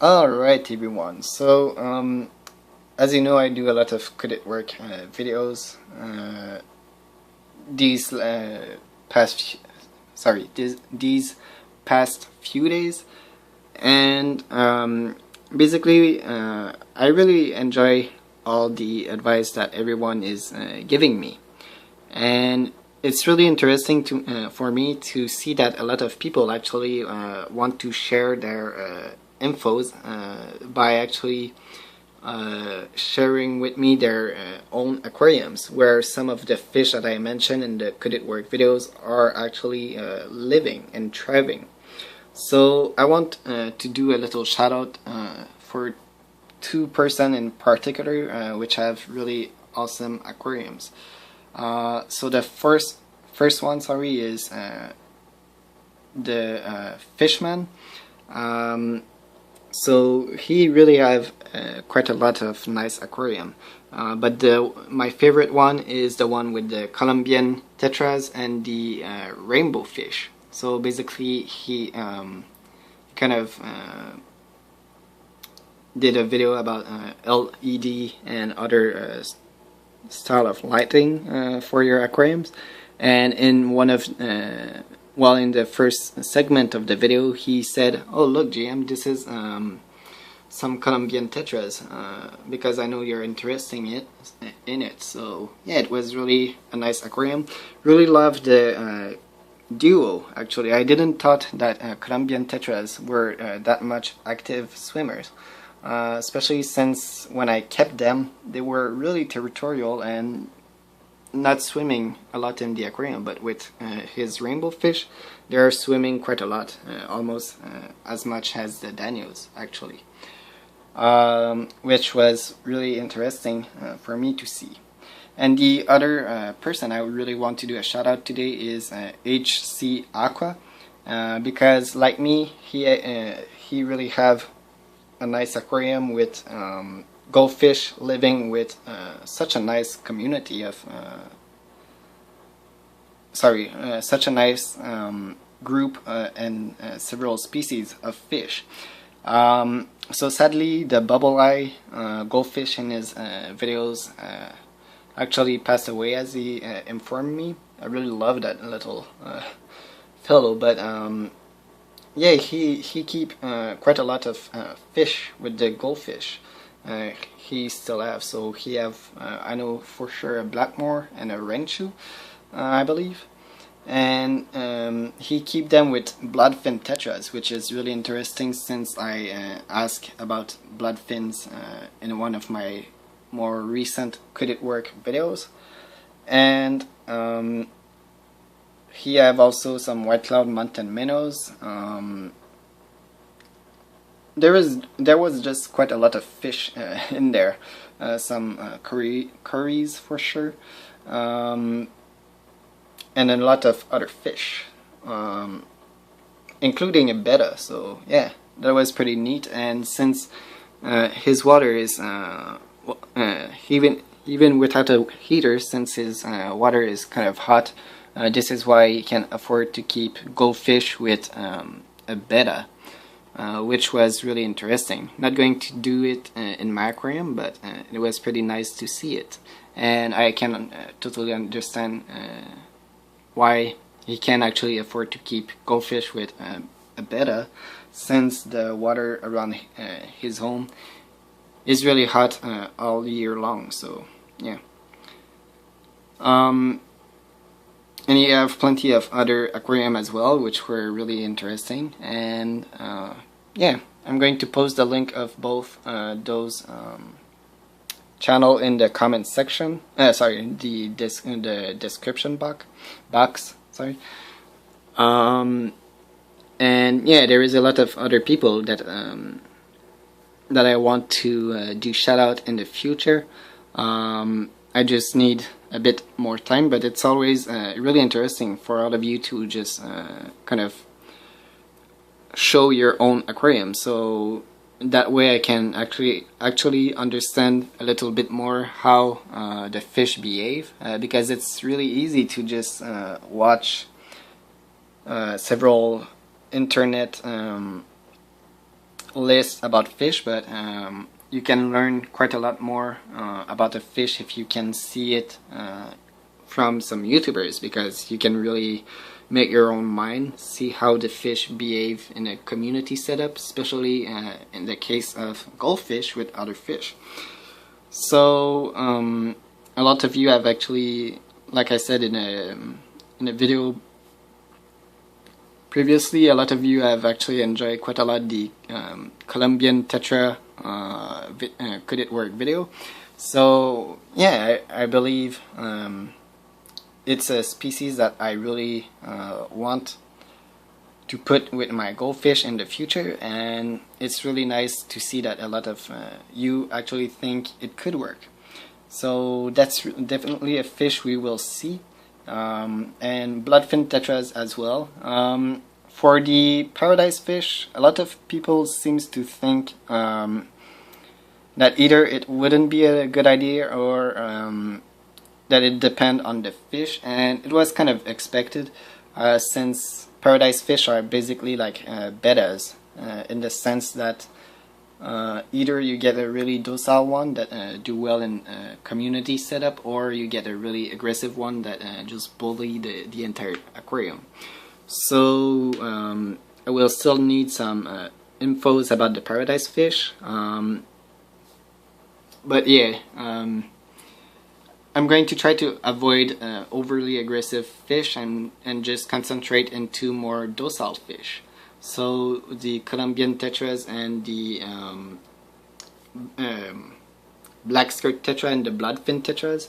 Alright everyone, so as you know, I do a lot of credit work videos these past these past few days, and basically I really enjoy all the advice that everyone is giving me, and it's really interesting to for me to see that a lot of people actually want to share their infos by actually sharing with me their own aquariums, where some of the fish that I mentioned in the Could It Work videos are actually living and thriving. So I want to do a little shout out for two person in particular which have really awesome aquariums. So the first one, sorry, is the Fishman. So he really have quite a lot of nice aquarium, but my favorite one is the one with the Colombian tetras and the rainbow fish. So basically he kind of did a video about LED and other style of lighting for your aquariums, and in one of well, in the first segment of the video, he said, "Oh, look, GM, this is some Colombian tetras because I know you're interested in it." So yeah, it was really a nice aquarium. Really loved the duo. Actually, I didn't thought that Colombian tetras were that much active swimmers, especially since when I kept them, they were really territorial and not swimming a lot in the aquarium. But with his rainbow fish, they are swimming quite a lot, almost as much as the Danios actually, which was really interesting for me to see. And the other person I really want to do a shout out today is HC Aqua, because like me, he really have a nice aquarium with goldfish living with such a nice community of such a nice group and several species of fish. So sadly, the bubble eye goldfish in his videos actually passed away, as he informed me. I really love that little fellow, but yeah, he keep quite a lot of fish with the goldfish. He still have, so he have I know for sure a Blackmore and a Renchu, I believe, and he keep them with bloodfin tetras, which is really interesting since I asked about bloodfins in one of my more recent Could It Work videos. And he have also some white cloud mountain minnows. There was just quite a lot of fish in there, some curries for sure, and a lot of other fish, including a betta. So yeah, that was pretty neat. And since his water is even without a heater, since his water is kind of hot, this is why he can afford to keep goldfish with a betta. Which was really interesting. Not going to do it in my aquarium, but it was pretty nice to see it. And I can totally understand why he can actually afford to keep goldfish with a betta, since the water around his home is really hot all year long. So yeah. And you have plenty of other aquarium as well, which were really interesting. And yeah, I'm going to post the link of both those channel in the comment section. Sorry, the description box. Sorry. And yeah, there is a lot of other people that that I want to do shout out in the future. I just need a bit more time, but it's always really interesting for all of you to just kind of show your own aquarium, so that way I can actually understand a little bit more how the fish behave, because it's really easy to just watch several internet list about fish, but you can learn quite a lot more about a fish if you can see it from some YouTubers, because you can really make your own mind, see how the fish behave in a community setup, especially in the case of goldfish with other fish. So a lot of you have actually, like I said in a video previously, a lot of you have actually enjoyed quite a lot the Colombian tetra could it work video. So yeah, I believe it's a species that I really want to put with my goldfish in the future, and it's really nice to see that a lot of you actually think it could work. So that's definitely a fish we will see, and bloodfin tetras as well. For the paradise fish, a lot of people seems to think that either it wouldn't be a good idea or that it depend on the fish, and it was kind of expected since paradise fish are basically like betas in the sense that either you get a really docile one that do well in community setup, or you get a really aggressive one that just bully the entire aquarium. So I will still need some infos about the paradise fish, but yeah, I'm going to try to avoid overly aggressive fish and just concentrate into more docile fish. So the Colombian tetras and the black skirt tetra and the bloodfin tetras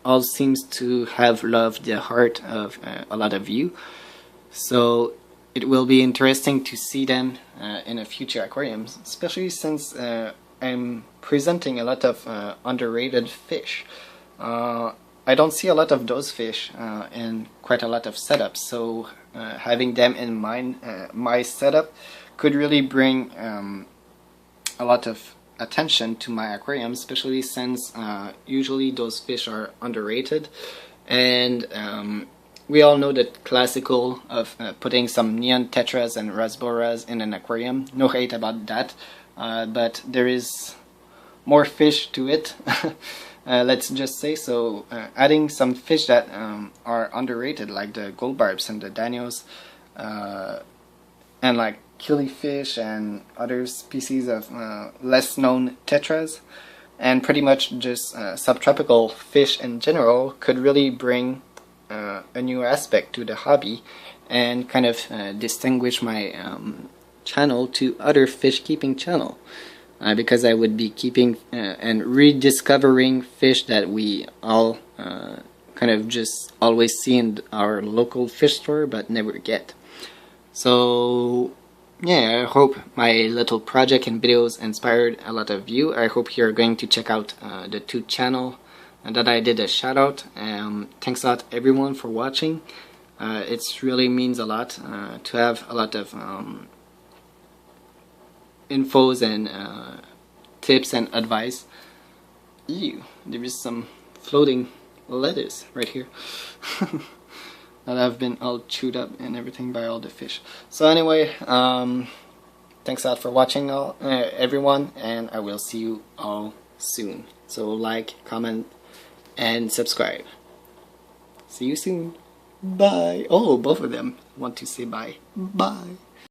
all seems to have loved the heart of a lot of you. So it will be interesting to see them in a future aquariums, especially since I'm presenting a lot of underrated fish. I don't see a lot of those fish in quite a lot of setups, so having them in mind, my setup could really bring a lot of attention to my aquarium, especially since usually those fish are underrated, and we all know the classical of putting some neon tetras and rasboras in an aquarium. No hate about that, but there is more fish to it. Let's just say so. Adding some fish that are underrated, like the gold barbs and the danios, and like killifish and other species of less known tetras, and pretty much just subtropical fish in general, could really bring a new aspect to the hobby and kind of distinguish my channel to other fish keeping channel. Because I would be keeping and rediscovering fish that we all kind of just always see in our local fish store but never get. So yeah, I hope my little project and videos inspired a lot of you. I hope you're going to check out the two channel that I did a shout out. Thanks a lot everyone for watching. It really means a lot to have a lot of infos and tips and advice. Ew, there is some floating lettuce right here that have been all chewed up and everything by all the fish. So anyway, thanks a lot for watching all everyone, and I will see you all soon. So like, comment, and subscribe. See you soon. Bye. Oh, both of them want to say bye. Bye.